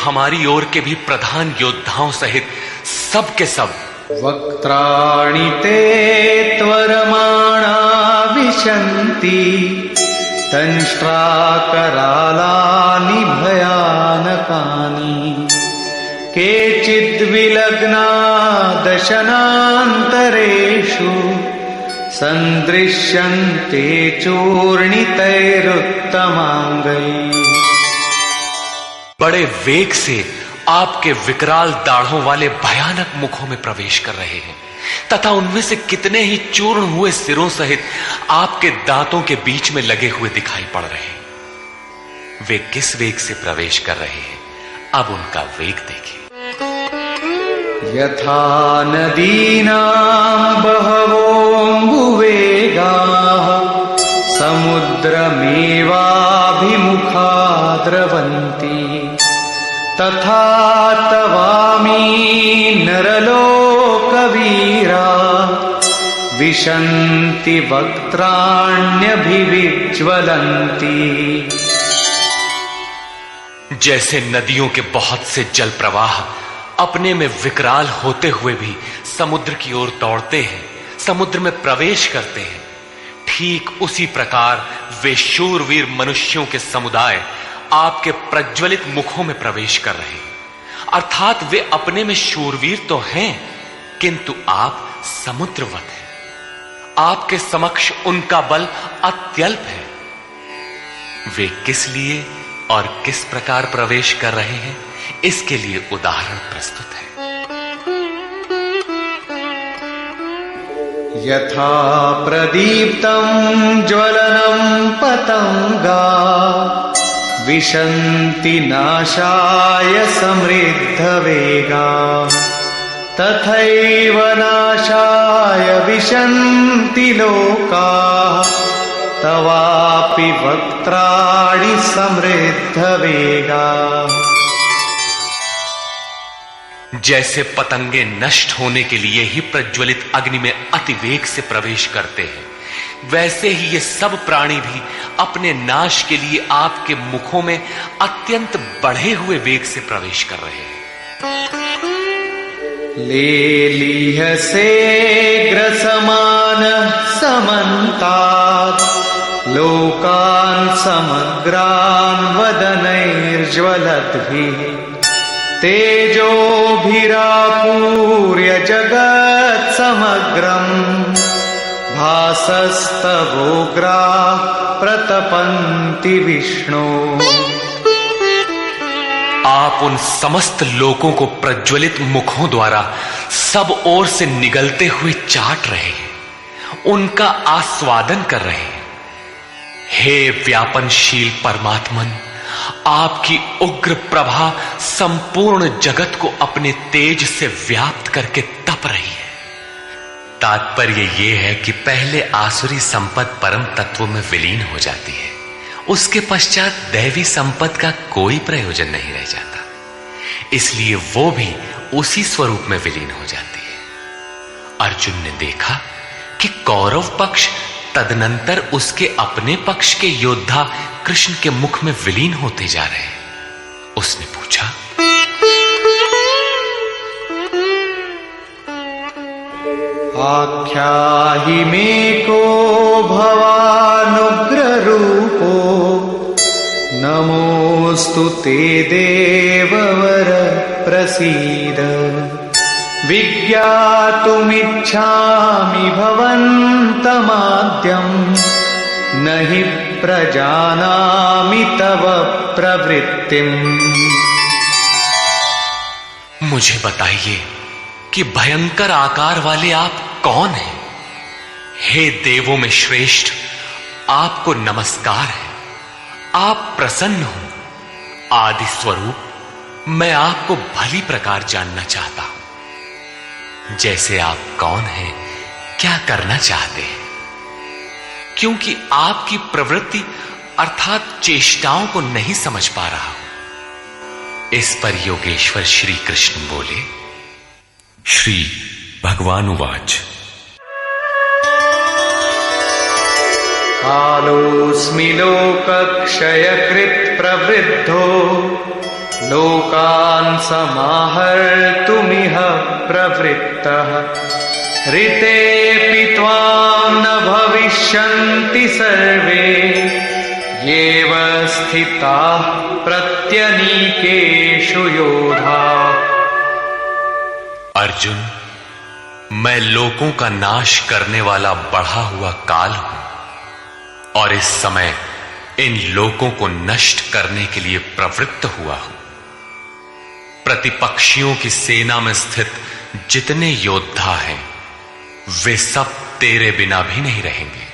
हमारी ओर के भी प्रधान योद्धाओं सहित सब के सब वक्त्राणि ते त्वरमाणा विशन्ति दंष्ट्राकरालानि भयानकानि केचिद्विलग्ना दशनान्तरेषु सन्दृश्यन्ते चूर्णितैरुत्तमाङ्गैः। बड़े वेग से आपके विकराल दाढ़ों वाले भयानक मुखों में प्रवेश कर रहे हैं तथा उनमें से कितने ही चूर्ण हुए सिरों सहित आपके दांतों के बीच में लगे हुए दिखाई पड़ रहे हैं। वे किस वेग से प्रवेश कर रहे हैं, अब उनका वेग देखिए। यथा नदीनां बहवोऽम्बुवेगाः समुद्रमेवाभिमुखा द्रवन्ति तथा तवामी नरलोकवीरा विशन्ति वक्त्राण्यभिविज्वलन्ति। जैसे नदियों के बहुत से जल प्रवाह अपने में विकराल होते हुए भी समुद्र की ओर दौड़ते हैं, समुद्र में प्रवेश करते हैं, ठीक उसी प्रकार वे शूरवीर मनुष्यों के समुदाय आपके प्रज्वलित मुखों में प्रवेश कर रहे हैं। अर्थात वे अपने में शूरवीर तो हैं, किंतु आप समुद्रवत हैं। आपके समक्ष उनका बल अत्यल्प है। वे किस लिए और किस प्रकार प्रवेश कर रहे हैं, इसके लिए उदाहरण प्रस्तुत है। यथा प्रदीप्तं ज्वलनं पतंगा विशन्ति नाशाय समृद्धवेगा तथैव नाशाय विशन्ति लोकाः तवापि वक्त्राणि समृद्धवेगा। जैसे पतंगे नष्ट होने के लिए ही प्रज्वलित अग्नि में अतिवेग से प्रवेश करते हैं, वैसे ही ये सब प्राणी भी अपने नाश के लिए आपके मुखों में अत्यंत बढ़े हुए वेग से प्रवेश कर रहे हैं। लेलीहसे ग्रसमानः समन्तात् लोकान् समग्रान् वदनैर्ज्वलद्भिः तेजोभिरापूर्य जगत् समग्रम् भासस्तवोग्राः प्रतपन्ति विष्णु। आप उन समस्त लोकों को प्रज्वलित मुखों द्वारा सब ओर से निगलते हुए चाट रहे हैं, उनका आस्वादन कर रहे हैं। हे व्यापनशील परमात्मन, आपकी उग्र प्रभा संपूर्ण जगत को अपने तेज से व्याप्त करके तप रही है। तात्पर्य यह है कि पहले आसुरी संपत्ति परम तत्व में विलीन हो जाती है, उसके पश्चात दैवी संपत्ति का कोई प्रयोजन नहीं रह जाता, इसलिए वो भी उसी स्वरूप में विलीन हो जाती है। अर्जुन ने देखा कि कौरव पक्ष तदनंतर उसके अपने पक्ष के योद्धा कृष्ण के मुख में विलीन होते जा रहे हैं। उसने पूछा, आख्याहि मे को भवानुग्र रूपो नमोस्तु ते देववर प्रसीद विज्ञातुमिच्छामि भवन्तमाद्यं न हि प्रजानामि तव प्रवृत्तिम्। मुझे बताइए कि भयंकर आकार वाले आप कौन हैं? हे देवों में श्रेष्ठ, आपको नमस्कार है। आप प्रसन्न हो। आदि स्वरूप, मैं आपको भली प्रकार जानना चाहता हूं। जैसे आप कौन हैं, क्या करना चाहते हैं? क्योंकि आपकी प्रवृत्ति अर्थात चेष्टाओं को नहीं समझ पा रहा हूं। इस पर योगेश्वर श्री कृष्ण बोले, श्री भगवान उवाच, कालोऽस्मि लोकक्षयकृत् प्रवृद्धो लोकान् समाहर्तुमिह प्रवृत्तः ऋतेऽपि त्वां न भविष्यन्ति सर्वे येव स्थिताः प्रत्यनीकेषु योधा। अर्जुन, मैं लोकों का नाश करने वाला बढ़ा हुआ काल हूं और इस समय इन लोकों को नष्ट करने के लिए प्रवृत्त हुआ हूं। प्रतिपक्षियों की सेना में स्थित जितने योद्धा हैं वे सब तेरे बिना भी नहीं रहेंगे,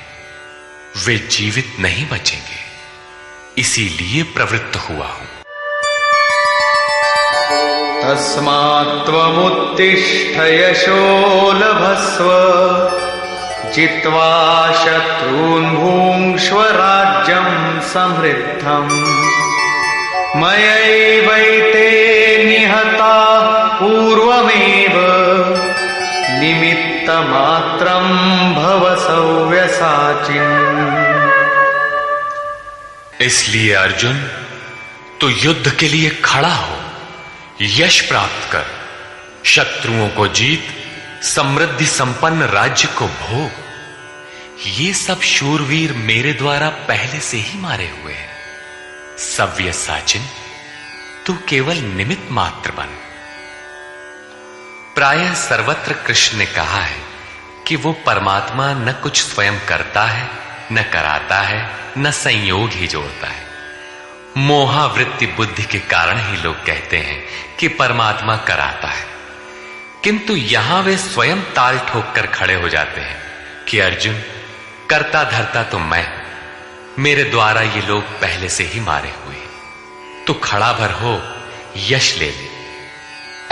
वे जीवित नहीं बचेंगे, इसीलिए प्रवृत्त हुआ हूं। तस्मात्त्वमुत्तिष्ठ यशो लभस्व जित्वा शत्रून् भुङ्क्ष्व राज्यं समृद्धम् मयैवैते निहताः पूर्वमेव निमित्तमात्रं भव सव्यसाचिन्। इसलिए अर्जुन, तू युद्ध के लिए खड़ा हो, यश प्राप्त कर, शत्रुओं को जीत, समृद्धि संपन्न राज्य को भोग। ये सब शूरवीर मेरे द्वारा पहले से ही मारे हुए हैं। सव्यसाचिन, तू केवल निमित्त मात्र बन। प्रायः सर्वत्र कृष्ण ने कहा है कि वो परमात्मा न कुछ स्वयं करता है, न कराता है, न संयोग ही जोड़ता है। मोहावृत्ति बुद्धि के कारण ही लोग कहते हैं कि परमात्मा कराता है, किंतु यहां वे स्वयं ताल ठोक कर खड़े हो जाते हैं कि अर्जुन, करता धरता तो मैं, मेरे द्वारा ये लोग पहले से ही मारे हुए, तो खड़ा भर हो, यश ले ले।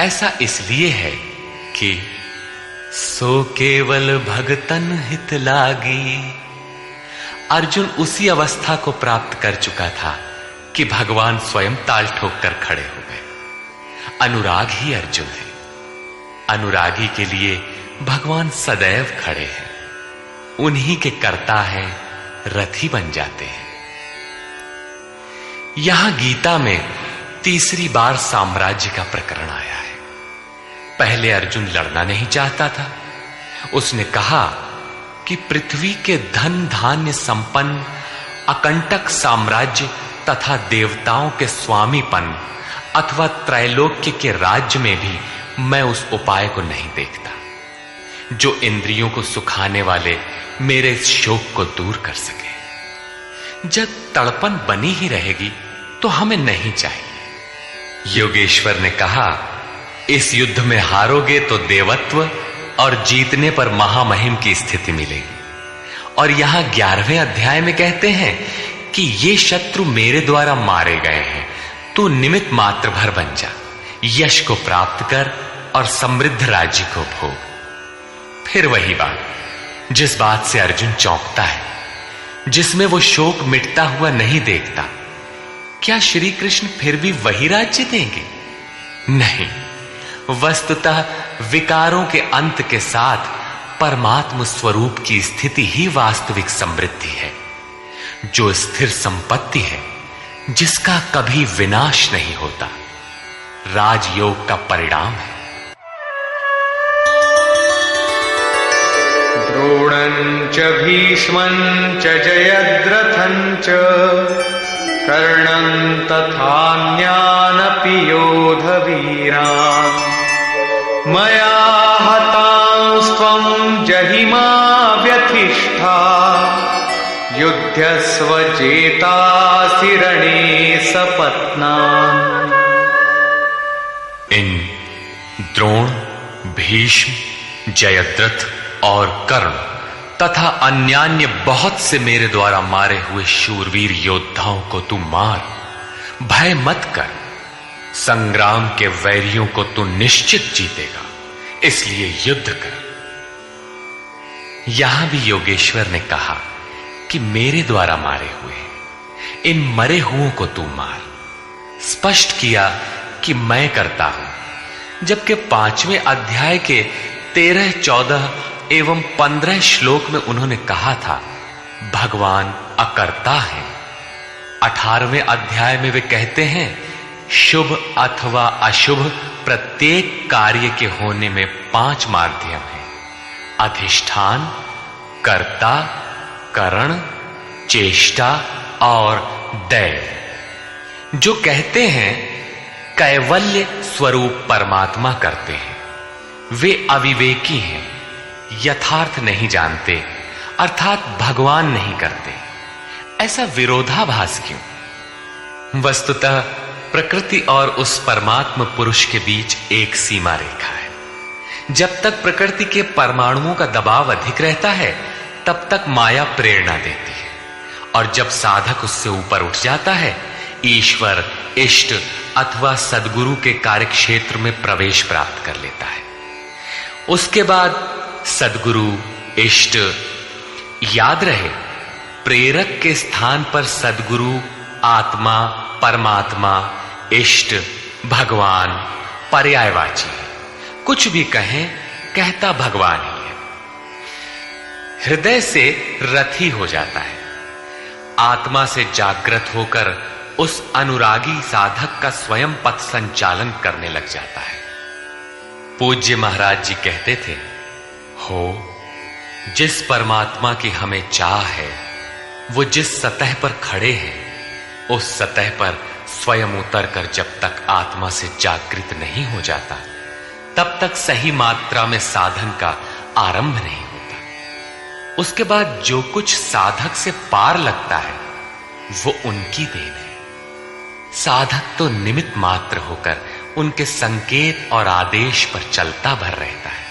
ऐसा इसलिए है कि सो केवल भगतन हित लागी। अर्जुन उसी अवस्था को प्राप्त कर चुका था कि भगवान स्वयं ताल ठोक कर खड़े हो गए। अनुराग ही अर्जुन है। अनुरागी के लिए भगवान सदैव खड़े हैं, उन्हीं के कर्ता है, रथी बन जाते हैं। यहां गीता में तीसरी बार साम्राज्य का प्रकरण आया है। पहले अर्जुन लड़ना नहीं चाहता था। उसने कहा कि पृथ्वी के धन धान्य संपन्न अकंटक साम्राज्य तथा देवताओं के स्वामीपन अथवा त्रैलोक्य के राज्य में भी मैं उस उपाय को नहीं देखता जो इंद्रियों को सुखाने वाले मेरे शोक को दूर कर सके। जब तड़पन बनी ही रहेगी तो हमें नहीं चाहिए। योगेश्वर ने कहा, इस युद्ध में हारोगे तो देवत्व और जीतने पर महामहिम की स्थिति मिलेगी। और यहां 11वें अध्याय में कहते हैं कि ये शत्रु मेरे द्वारा मारे गए हैं, तू निमित्त मात्र भर बन जा, यश को प्राप्त कर और समृद्ध राज्य को भोग। फिर वही बात, जिस बात से अर्जुन चौंकता है, जिसमें वो शोक मिटता हुआ नहीं देखता, क्या श्री कृष्ण फिर भी वही राज्य देंगे? नहीं, वस्तुतः विकारों के अंत के साथ परमात्म स्वरूप की स्थिति ही वास्तविक समृद्धि है, जो स्थिर संपत्ति है, जिसका कभी विनाश नहीं होता, राजयोग का परिणाम है। द्रोणं च भीष्मं च जयद्रथं च कर्णं तथान्यानपि योधवीरान् मया हतांस्त्वं जहिमा व्यथिष्ठा युध्यस्व जेतासि रणे सपत्नान्। इन द्रोण, भीष्म, जयद्रथ और कर्ण तथा अन्यान्य बहुत से मेरे द्वारा मारे हुए शूरवीर योद्धाओं को तू मार, भय मत कर। संग्राम के वैरियों को तू निश्चित जीतेगा, इसलिए युद्ध कर। यहां भी योगेश्वर ने कहा कि मेरे द्वारा मारे हुए इन मरे हुओं को तू मार। स्पष्ट किया कि मैं करता हूं, जबकि 5वें अध्याय के 13, 14 एवं 15 श्लोक में उन्होंने कहा था भगवान अकर्ता है। 18वें अध्याय में वे कहते हैं शुभ अथवा अशुभ प्रत्येक कार्य के होने में 5 माध्यम हैं: अधिष्ठान, कर्ता, करण, चेष्टा और दैव। जो कहते हैं कैवल्य स्वरूप परमात्मा करते हैं, वे अविवेकी हैं, यथार्थ नहीं जानते, अर्थात भगवान नहीं करते। ऐसा विरोधाभास क्यों? वस्तुतः प्रकृति और उस परमात्म पुरुष के बीच एक सीमा रेखा है। जब तक प्रकृति के परमाणुओं का दबाव अधिक रहता है, तब तक माया प्रेरणा देती है, और जब साधक उससे ऊपर उठ जाता है, ईश्वर, इष्ट अथवा सद्गुरु के कार्यक्षेत्र में प्रवेश प्राप्त कर लेता है। उसके बाद सद्गुरु, इष्ट, याद रहे प्रेरक के स्थान पर सद्गुरु, आत्मा, परमात्मा, इष्ट, भगवान पर्यायवाची है। कुछ भी कहें, कहता भगवान ही है। हृदय से रथी हो जाता है। आत्मा से जागृत होकर उस अनुरागी साधक का स्वयं पथ संचालन करने लग जाता है। पूज्य महाराज जी कहते थे, हो जिस परमात्मा की हमें चाह है, वो जिस सतह पर खड़े हैं, उस सतह पर स्वयं उतरकर जब तक आत्मा से जागृत नहीं हो जाता, तब तक सही मात्रा में साधन का आरंभ नहीं होता। उसके बाद जो कुछ साधक से पार लगता है, वो उनकी देन है। साधक तो निमित्त मात्र होकर उनके संकेत और आदेश पर चलता भर रहता है।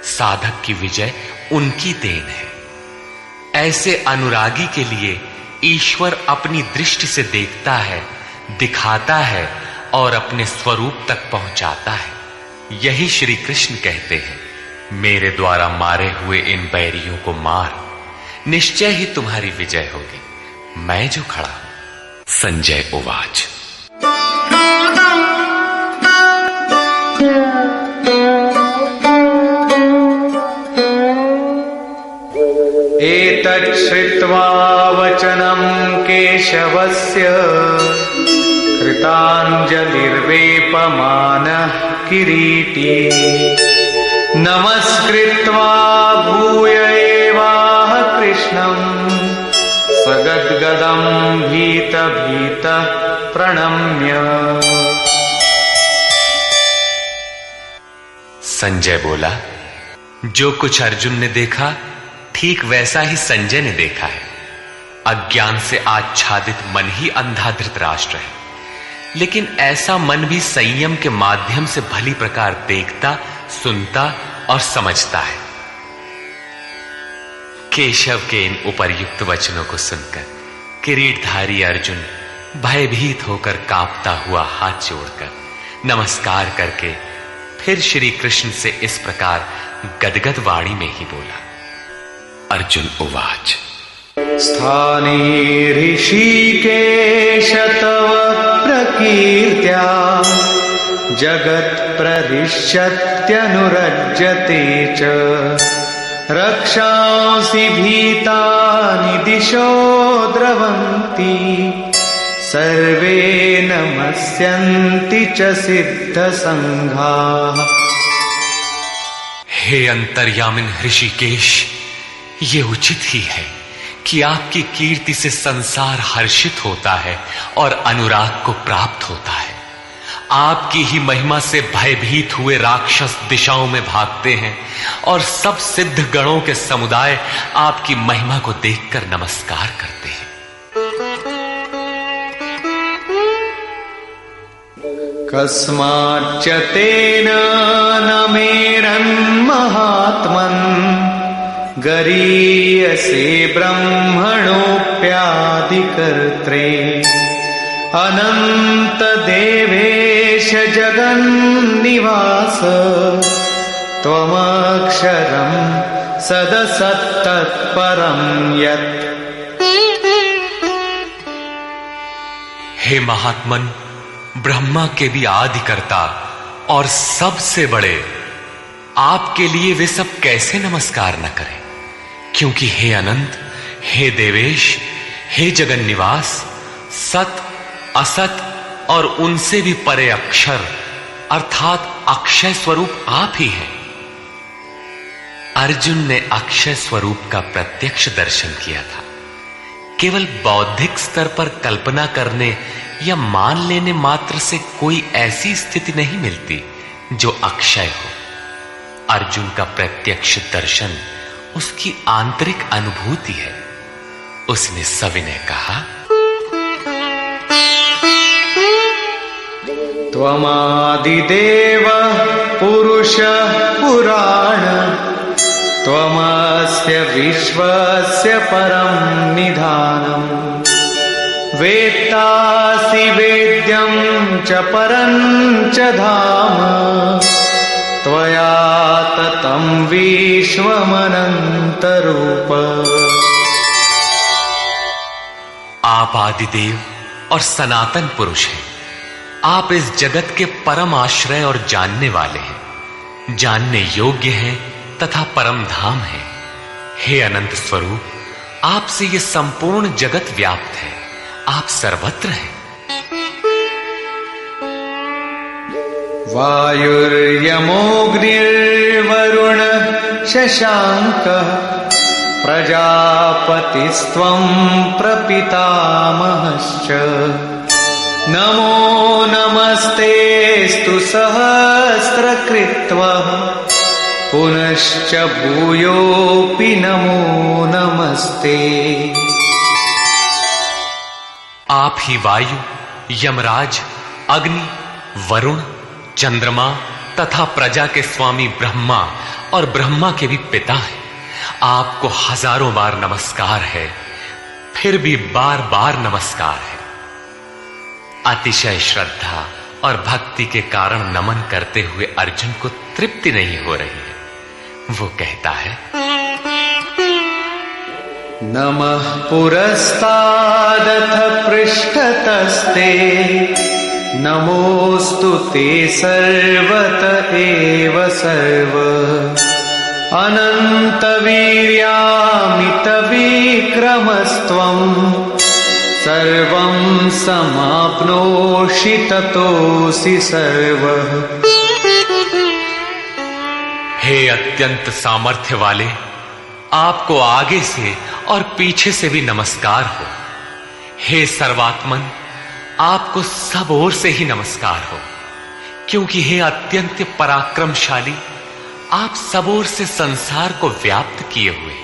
साधक की विजय उनकी देन है। ऐसे अनुरागी के लिए ईश्वर अपनी दृष्टि से देखता है, दिखाता है और अपने स्वरूप तक पहुंचाता है। यही श्री कृष्ण कहते हैं, मेरे द्वारा मारे हुए इन बैरियों को मार, निश्चय ही तुम्हारी विजय होगी, मैं जो खड़ा हूं। संजय उवाच। एतत् श्रुत्वा वचनं केशवस्य कृताञ्जलिर्वेपमानः किरीटी नमस्कृत्वा भूय एवाह कृष्णं सगद्गदं भीतभीतः प्रणम्य। संजय बोला, जो कुछ अर्जुन ने देखा, ठीक वैसा ही संजय ने देखा है। अज्ञान से आच्छादित मन ही अंधा धृतराष्ट्र है, लेकिन ऐसा मन भी संयम के माध्यम से भली प्रकार देखता, सुनता और समझता है। केशव के इन उपर्युक्त वचनों को सुनकर किरीटधारी अर्जुन भयभीत होकर कांपता हुआ हाथ जोड़कर नमस्कार करके फिर श्री कृष्ण से इस प्रकार गदगद वाणी में ही बोला। अर्जुन उवाच। स्थाने ऋषिकेश तव प्रकीर्त्या जगत् प्ररिष्यत्यनुरज्यते च रक्षांसि भीतानि दिशो द्रवन्ति सर्वे नमस्यन्ति च सिद्धसंघाः। हे अंतर्यामिन ऋषिकेश, ये उचित ही है कि आपकी कीर्ति से संसार हर्षित होता है और अनुराग को प्राप्त होता है। आपकी ही महिमा से भयभीत हुए राक्षस दिशाओं में भागते हैं और सब सिद्ध गणों के समुदाय आपकी महिमा को देखकर नमस्कार करते हैं। कस्माच्च तेन न मेरन्महात्मन् गरीयसे ब्रह्मणोऽप्यादिकर्त्रे अनंत देवेश जगन्निवास त्वमक्षरं सदसत्तत्परं यत्। हे महात्मन, ब्रह्मा के भी आदिकर्ता और सबसे बड़े, आपके लिए वे सब कैसे नमस्कार न करें, क्योंकि हे अनंत, हे देवेश, हे जगन्निवास, सत असत और उनसे भी परे अक्षर अर्थात अक्षय स्वरूप आप ही हैं। अर्जुन ने अक्षय स्वरूप का प्रत्यक्ष दर्शन किया था। केवल बौद्धिक स्तर पर कल्पना करने या मान लेने मात्र से कोई ऐसी स्थिति नहीं मिलती जो अक्षय हो। अर्जुन का प्रत्यक्ष दर्शन उसकी आंतरिक अनुभूति है। उसने सविनय कहा, त्वमादिदेव पुरुष पुराण त्वमस्य विश्वस्य परं निधानम् वेत्तासि वेद्यं च परं च धाम त्वया ततं विश्वमनन्तरूप। आप आदिदेव और सनातन पुरुष हैं। आप इस जगत के परम आश्रय और जानने वाले हैं, जानने योग्य हैं तथा परम धाम है। हे अनंत स्वरूप, आपसे यह संपूर्ण जगत व्याप्त है। आप सर्वत्र हैं। वायुर्यमोऽग्निर्वरुण शशाङ्कः प्रजापतिस्त्वं प्रपितामहश्च नमो नमस्तेऽस्तु सहस्रकृत्वः पुनश्च भूयोऽपि नमो नमस्ते। आप ही वायु, यमराज, अग्नि, वरुण, चंद्रमा तथा प्रजा के स्वामी ब्रह्मा और ब्रह्मा के भी पिता हैं। आपको हजारों बार नमस्कार है, फिर भी बार बार नमस्कार है। अतिशय श्रद्धा और भक्ति के कारण नमन करते हुए अर्जुन को तृप्ति नहीं हो रही है। वो कहता है, नमः पुरस्तादथ पृष्ठतस्ते नमोऽस्तु ते सर्वत एव सर्व अनन्तवीर्यामितविक्रमस्त्वं सर्वं समाप्नोषि ततोऽसि सर्वः। हे अत्यंत सामर्थ्य वाले, आपको आगे से और पीछे से भी नमस्कार हो। हे सर्वात्मन, आपको सब ओर से ही नमस्कार हो, क्योंकि हे अत्यंत पराक्रमशाली, आप सब ओर से संसार को व्याप्त किए हुए,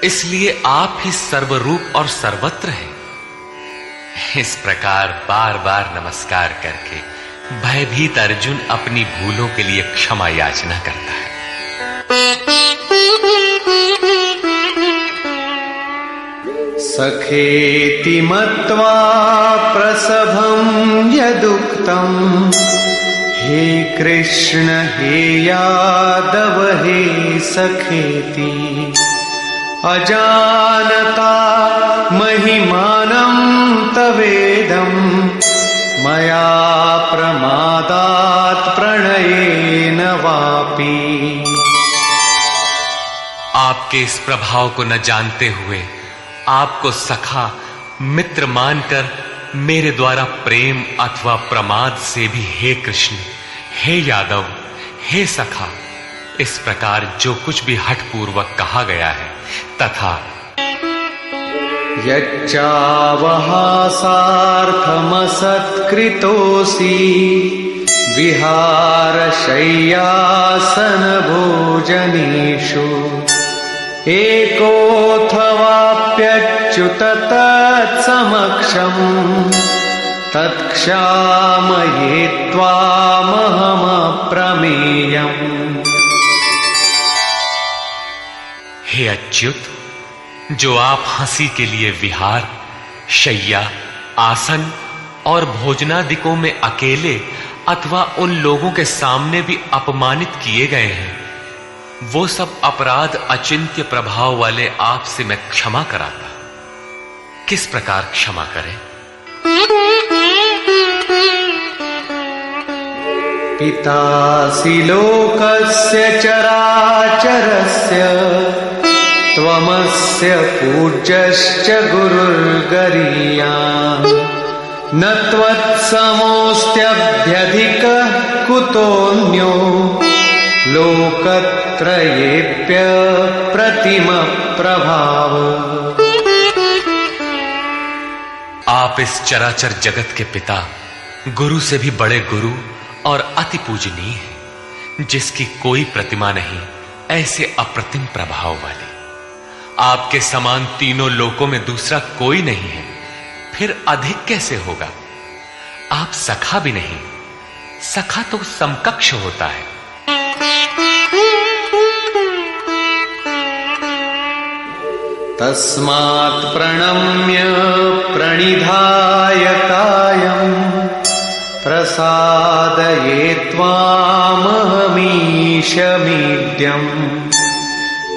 इसलिए आप ही सर्वरूप और सर्वत्र हैं। इस प्रकार बार बार नमस्कार करके भयभीत अर्जुन अपनी भूलों के लिए क्षमा याचना करता है। सखेति मत्वा प्रसभं यदुक्तम् हे कृष्ण हे यादव हे सखेति अजानता महिमानं तवेदं मया प्रमादात् प्रणयेन वापि। आपके इस प्रभाव को न जानते हुए आपको सखा मित्र मानकर मेरे द्वारा प्रेम अथवा प्रमाद से भी हे कृष्ण, हे यादव, हे सखा, इस प्रकार जो कुछ भी हठपूर्वक कहा गया है तथा यच्चावहासार्थमसत्कृतोऽसि विहारशय्यासन भोजनेषु एकोऽथवाप्यच्युत तत्समक्षम् तत्क्षामये त्वामहमप्रमेयम्। हे अच्युत, जो आप हंसी के लिए विहार, शैया, आसन और भोजनादिकों में अकेले अथवा उन लोगों के सामने भी अपमानित किए गए हैं, वो सब अपराध अचिंत्य प्रभाव वाले आपसे मैं क्षमा कराता। किस प्रकार क्षमा करें? पितासि लोकस्य चराचरस्य त्वमस्य पूज्यश्च गुरुर्गरीयान् न त्वत्समोऽस्त्यभ्यधिकः कुतोऽन्यो लोकत्रयेऽप्य प्रतिमप्रभाव। आप इस चराचर जगत के पिता, गुरु से भी बड़े गुरु और अति पूजनीय हैं, जिसकी कोई प्रतिमा नहीं, ऐसे अप्रतिम प्रभाव वाले। आपके समान तीनों लोकों में दूसरा कोई नहीं है, फिर अधिक कैसे होगा? आप सखा भी नहीं, सखा तो समकक्ष होता है। तस्मात् प्रणम्य प्रणिधाय कायम् प्रसादये त्वामहमीशमीड्यम्।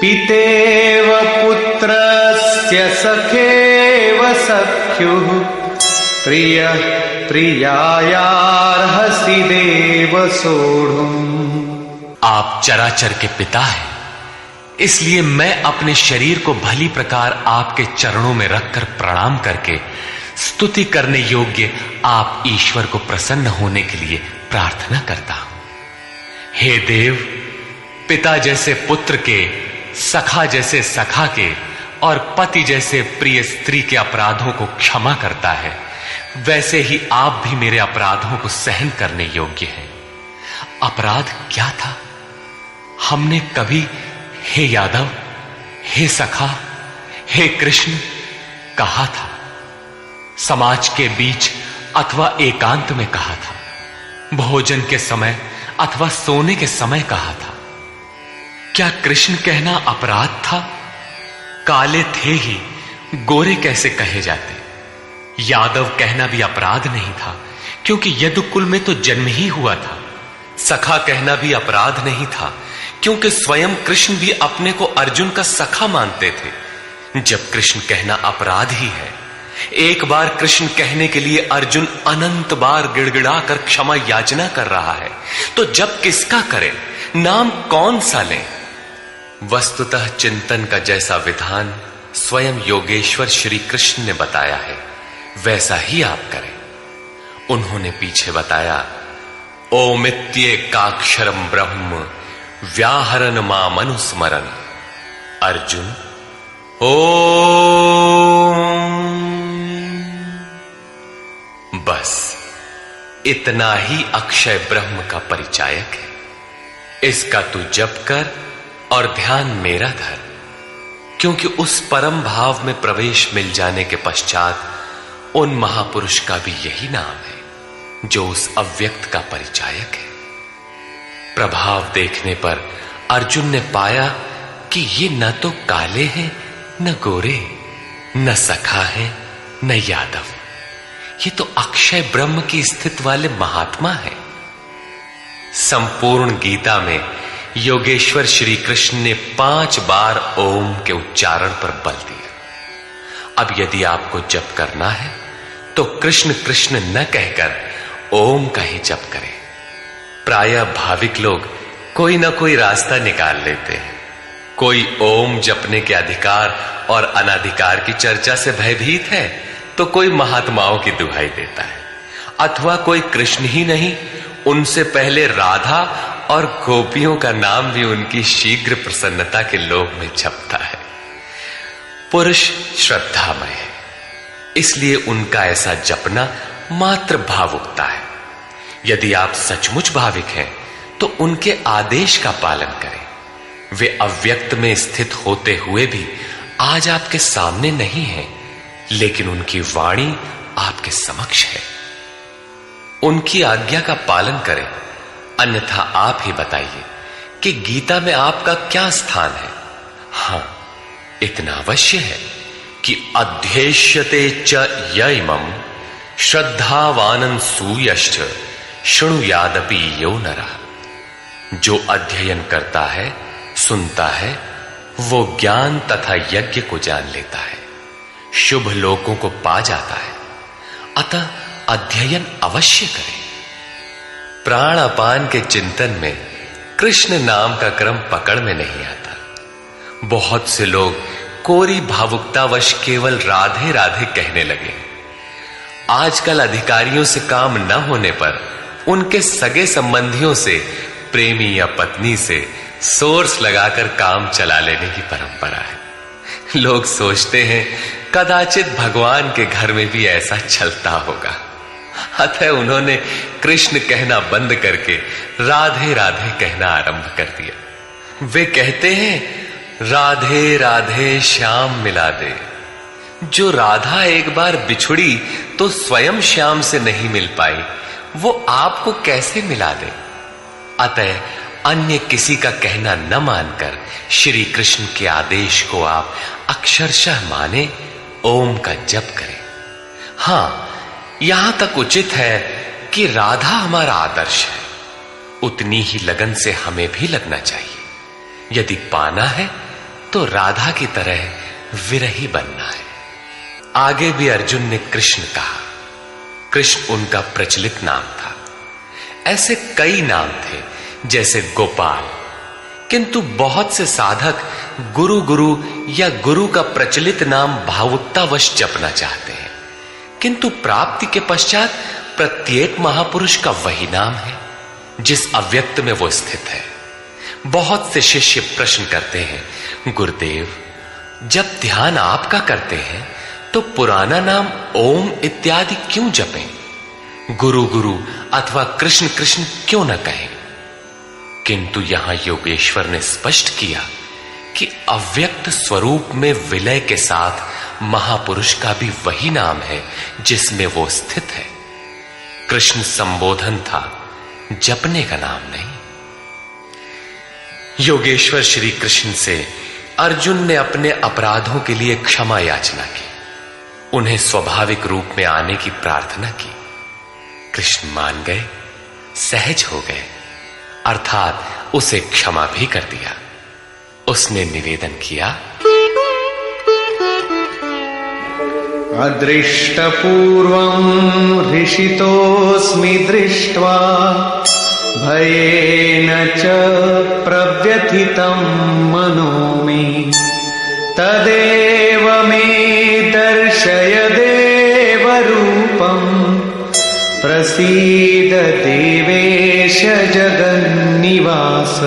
पितेव पुत्रस्य सखेव सख्युः प्रियः प्रियायार्हसि देव सोढुम्। आप चराचर के पिता हैं, इसलिए मैं अपने शरीर को भली प्रकार आपके चरणों में रखकर प्रणाम करके स्तुति करने योग्य आप ईश्वर को प्रसन्न होने के लिए प्रार्थना करता हूं। हे देव, पिता जैसे पुत्र के, सखा जैसे सखा के और पति जैसे प्रिय स्त्री के अपराधों को क्षमा करता है, वैसे ही आप भी मेरे अपराधों को सहन करने योग्य हैं। अपराध क्या था? हमने कभी हे यादव, हे सखा, हे कृष्ण कहा था? समाज के बीच अथवा एकांत में कहा था? भोजन के समय अथवा सोने के समय कहा था? क्या कृष्ण कहना अपराध था? काले थे ही, गोरे कैसे कहे जाते? यादव कहना भी अपराध नहीं था, क्योंकि यदुकुल में तो जन्म ही हुआ था। सखा कहना भी अपराध नहीं था, क्योंकि स्वयं कृष्ण भी अपने को अर्जुन का सखा मानते थे। जब कृष्ण कहना अपराध ही है, एक बार कृष्ण कहने के लिए अर्जुन अनंत बार गिड़गिड़ा कर क्षमा याचना कर रहा है, तो जब किसका करें, नाम कौन सा लें? वस्तुतः चिंतन का जैसा विधान स्वयं योगेश्वर श्री कृष्ण ने बताया है, वैसा ही आप करें। उन्होंने पीछे बताया, ओमित्येकाक्षरम ब्रह्म व्याहरन मामनुस्मरन। अर्जुन, ओम। बस इतना ही अक्षय ब्रह्म का परिचायक है। इसका तू जप कर और ध्यान मेरा धर, क्योंकि उस परम भाव में प्रवेश मिल जाने के पश्चात उन महापुरुष का भी यही नाम है, जो उस अव्यक्त का परिचायक है। प्रभाव देखने पर अर्जुन ने पाया कि ये न तो काले हैं, न गोरे, न सखा हैं, न यादव, ये तो अक्षय ब्रह्म की स्थिति वाले महात्मा है। संपूर्ण गीता में योगेश्वर श्री कृष्ण ने 5 बार ओम के उच्चारण पर बल दिया। अब यदि आपको जप करना है तो कृष्ण कृष्ण न कहकर ओम का ही जप करें। प्रायः भाविक लोग कोई ना कोई रास्ता निकाल लेते हैं। कोई ओम जपने के अधिकार और अनाधिकार की चर्चा से भयभीत है, तो कोई महात्माओं की दुहाई देता है, अथवा कोई कृष्ण ही नहीं, उनसे पहले राधा और गोपियों का नाम भी उनकी शीघ्र प्रसन्नता के लोभ में छपता है। पुरुष श्रद्धामय है, इसलिए उनका ऐसा जपना मात्र भावुकता है। यदि आप सचमुच भाविक हैं तो उनके आदेश का पालन करें। वे अव्यक्त में स्थित होते हुए भी आज आपके सामने नहीं हैं, लेकिन उनकी वाणी आपके समक्ष है। उनकी आज्ञा का पालन करें, अन्यथा आप ही बताइए कि गीता में आपका क्या स्थान है। हां, इतना अवश्य है कि अध्येष्यते च य इमं श्रद्धावानन् सूयश्च शृणुयादपि यो नरः। जो अध्ययन करता है, सुनता है, वो ज्ञान तथा यज्ञ को जान लेता है, शुभ लोकों को पा जाता है। अतः अध्ययन अवश्य करें। प्राण अपान के चिंतन में कृष्ण नाम का क्रम पकड़ में नहीं आता। बहुत से लोग कोरी भावुकतावश केवल राधे राधे कहने लगे। आजकल अधिकारियों से काम न होने पर उनके सगे संबंधियों से, प्रेमी या पत्नी से सोर्स लगाकर काम चला लेने की परंपरा है। लोग सोचते हैं कदाचित भगवान के घर में भी ऐसा चलता होगा, अतः उन्होंने कृष्ण कहना बंद करके राधे राधे कहना आरंभ कर दिया। वे कहते हैं राधे राधे श्याम मिला दे। जो राधा एक बार बिछुड़ी तो स्वयं श्याम से नहीं मिल पाई, वो आपको कैसे मिला दे। अतः अन्य किसी का कहना न मानकर श्री कृष्ण के आदेश को आप अक्षरशः माने, ओम का जप करें। हां, यहां तक उचित है कि राधा हमारा आदर्श है, उतनी ही लगन से हमें भी लगना चाहिए। यदि पाना है तो राधा की तरह विरही बनना है। आगे भी अर्जुन ने कृष्ण कहा। कृष्ण उनका प्रचलित नाम था। ऐसे कई नाम थे जैसे गोपाल, किंतु बहुत से साधक गुरु गुरु या गुरु का प्रचलित नाम भावुकतावश जपना चाहते हैं, किंतु प्राप्ति के पश्चात प्रत्येक महापुरुष का वही नाम है जिस अव्यक्त में वो स्थित है। बहुत से शिष्य प्रश्न करते हैं, गुरुदेव जब ध्यान आपका करते हैं तो पुराना नाम ओम इत्यादि क्यों जपें? गुरु गुरु अथवा कृष्ण कृष्ण क्यों न कहें? किंतु यहां योगेश्वर ने स्पष्ट किया कि अव्यक्त स्वरूप में विलय के साथ महापुरुष का भी वही नाम है जिसमें वो स्थित है। कृष्ण संबोधन था, जपने का नाम नहीं। योगेश्वर श्री कृष्ण से अर्जुन ने अपने अपराधों के लिए क्षमा याचना की, उन्हें स्वाभाविक रूप में आने की प्रार्थना की। कृष्ण मान गए, सहज हो गए, अर्थात उसे क्षमा भी कर दिया। उसने निवेदन किया, अदृष्टपूर्वं हृषितोऽस्मि दृष्ट्वा भयेन च प्रव्यथितं मनो मे तदेव मे दर्शय देवरूपं प्रसीद देवेश जगन्निवास।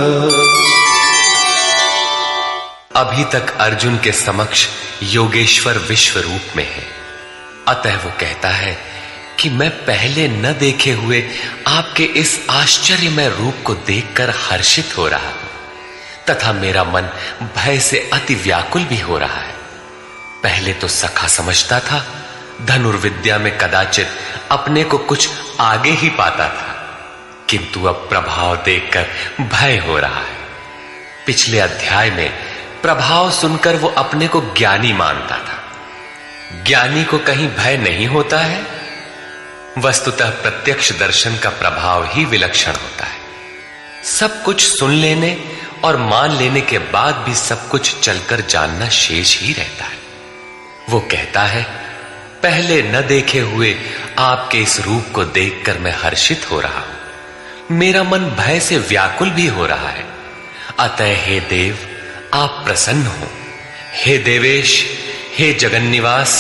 अभी तक अर्जुन के समक्ष योगेश्वर विश्व रूप में है, अतः वो कहता है कि मैं पहले न देखे हुए आपके इस आश्चर्यमय रूप को देखकर हर्षित हो रहा हूं, तथा मेरा मन भय से अति व्याकुल भी हो रहा है। पहले तो सखा समझता था, धनुर्विद्या में कदाचित अपने को कुछ आगे ही पाता था, किंतु अब प्रभाव देखकर भय हो रहा है। पिछले अध्याय में प्रभाव सुनकर वो अपने को ज्ञानी मानता था। ज्ञानी को कहीं भय नहीं होता है। वस्तुतः प्रत्यक्ष दर्शन का प्रभाव ही विलक्षण होता है। सब कुछ सुन लेने और मान लेने के बाद भी सब कुछ चलकर जानना शेष ही रहता है। वो कहता है, पहले न देखे हुए आपके इस रूप को देखकर मैं हर्षित हो रहा हूं, मेरा मन भय से व्याकुल भी हो रहा है। अतः हे देव, आप प्रसन्न हो। हे देवेश, हे जगन्निवास,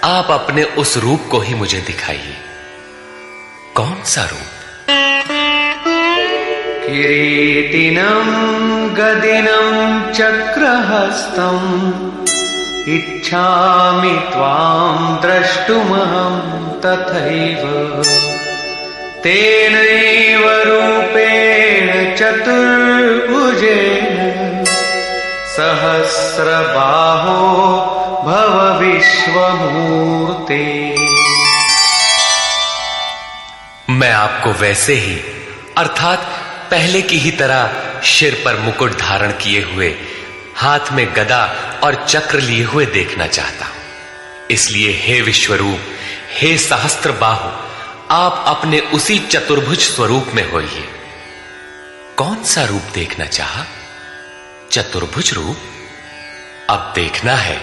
आप अपने उस रूप को ही मुझे दिखाइए। कौन सा रूप? किरीटिनं गदिनं चक्रहस्तम् इच्छामि त्वां द्रष्टुमहं तथैव तेनैव रूपेण चतुर्भुजेन सहस्रबाहो भव विश्वमूर्ते। मैं आपको वैसे ही, अर्थात पहले की ही तरह सिर पर मुकुट धारण किए हुए, हाथ में गदा और चक्र लिए हुए देखना चाहता हूं। इसलिए हे विश्वरूप, हे सहस्त्र बाहु, आप अपने उसी चतुर्भुज स्वरूप में होइए। कौन सा रूप देखना चाहा? चतुर्भुज रूप। अब देखना है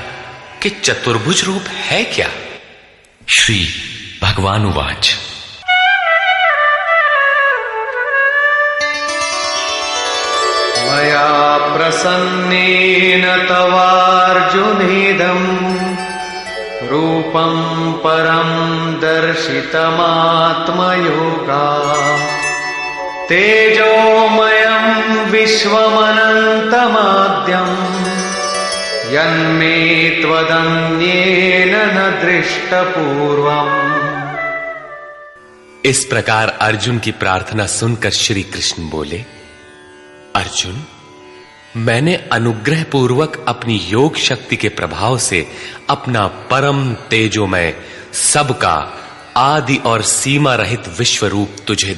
कि चतुर्भुज रूप है क्या। श्री भगवान उवाच, मया प्रसन्नेन तवार्जुनेदं रूपं रूपं परं दर्शितमात्मयोगात् तेजोमयं विश्वमनन्तमाद्यम् यन्मे त्वदन्येन न दृष्टपूर्वम्। इस प्रकार अर्जुन की प्रार्थना सुनकर श्री कृष्ण बोले, अर्जुन, मैंने अनुग्रह पूर्वक अपनी योग शक्ति के प्रभाव से अपना परम तेजोमय सबका आदि और सीमा रहित विश्व रूप तुझे